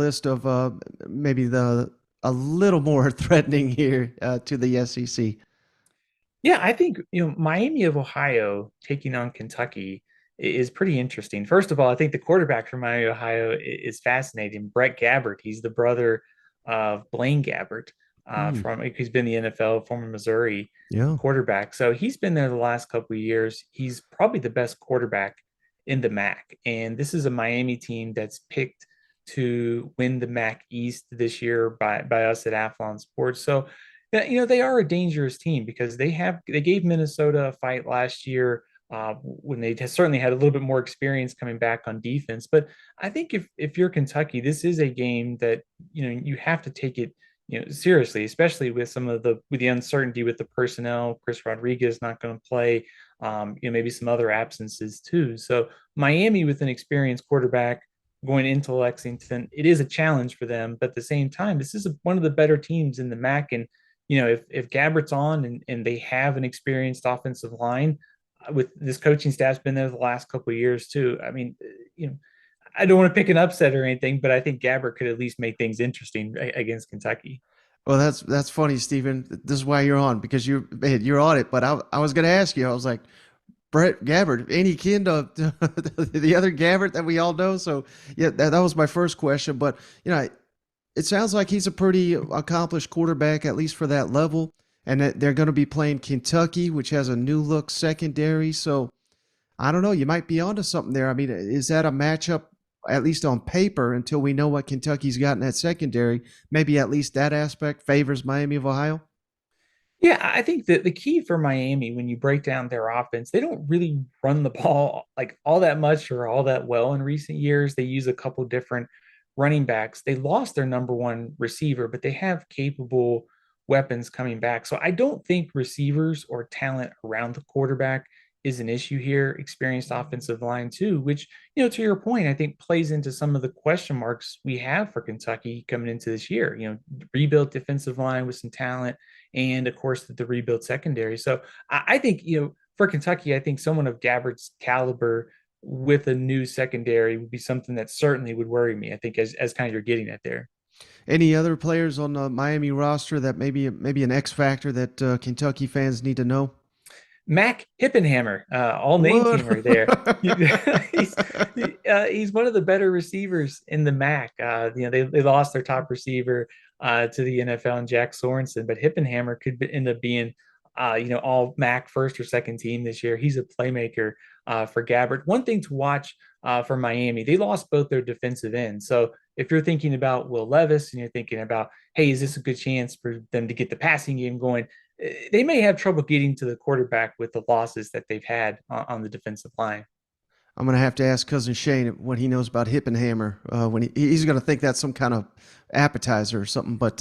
list of maybe the a little more threatening here to the SEC. Yeah, I think, Miami of Ohio taking on Kentucky is pretty interesting. First of all, I think the quarterback from Miami, Ohio is fascinating. Brett Gabbert, he's the brother of Blaine Gabbert, Hmm. from he's been in the NFL, former Missouri Yeah. quarterback. So he's been there the last couple of years. He's probably the best quarterback in the MAC. And this is a Miami team that's picked to win the MAC East this year by us at Athlon Sports. So yeah, they are a dangerous team because they gave Minnesota a fight last year, when they certainly had a little bit more experience coming back on defense. But I think if you're Kentucky, this is a game that you have to take it seriously, especially with with the uncertainty with the personnel. Chris Rodriguez not going to play, maybe some other absences too. So Miami with an experienced quarterback going into Lexington, it is a challenge for them. But at the same time, this is one of the better teams in the MAC, and if Gabbert's on and they have an experienced offensive line, with this coaching staff's been there the last couple of years too. I mean, you know, I don't want to pick an upset or anything, but I think Gabbert could at least make things interesting against Kentucky. Well, that's funny, Stephen. This is why you're on because you're on it. But I was going to ask you. I was like, Brett Gabbert, any kin to the other Gabbert that we all know? So yeah, that was my first question. But you know, it sounds like he's a pretty accomplished quarterback, at least for that level. And that they're going to be playing Kentucky, which has a new look secondary. So I don't know. You might be onto something there. I mean, is that a matchup, at least on paper, until we know what Kentucky's got in that secondary? Maybe at least that aspect favors Miami of Ohio. Yeah, I think that the key for Miami, when you break down their offense, they don't really run the ball like all that much or all that well in recent years. They use a couple different running backs. They lost their number one receiver, but they have capable weapons coming back. So I don't think receivers or talent around the quarterback is an issue here. Experienced offensive line too, which, to your point, I think plays into some of the question marks we have for Kentucky coming into this year. Rebuilt defensive line with some talent, and of course the rebuild secondary. So I think, for Kentucky, I think someone of Gabbert's caliber with a new secondary would be something that certainly would worry me. I think as kind of you're getting at there. Any other players on the Miami roster that maybe an X factor that Kentucky fans need to know? Mac Hippenhammer, all name What? teamer there. he's he's one of the better receivers in the MAC. They lost their top receiver to the NFL and Jack Sorensen, but Hippenhammer could end up being all MAC first or second team this year. He's a playmaker for Gabbert. One thing to watch for Miami, they lost both their defensive ends. So if you're thinking about Will Levis and you're thinking about, hey, is this a good chance for them to get the passing game going? They may have trouble getting to the quarterback with the losses that they've had on the defensive line. I'm gonna have to ask cousin Shane what he knows about Hippenhammer when he's gonna think that's some kind of appetizer or something. But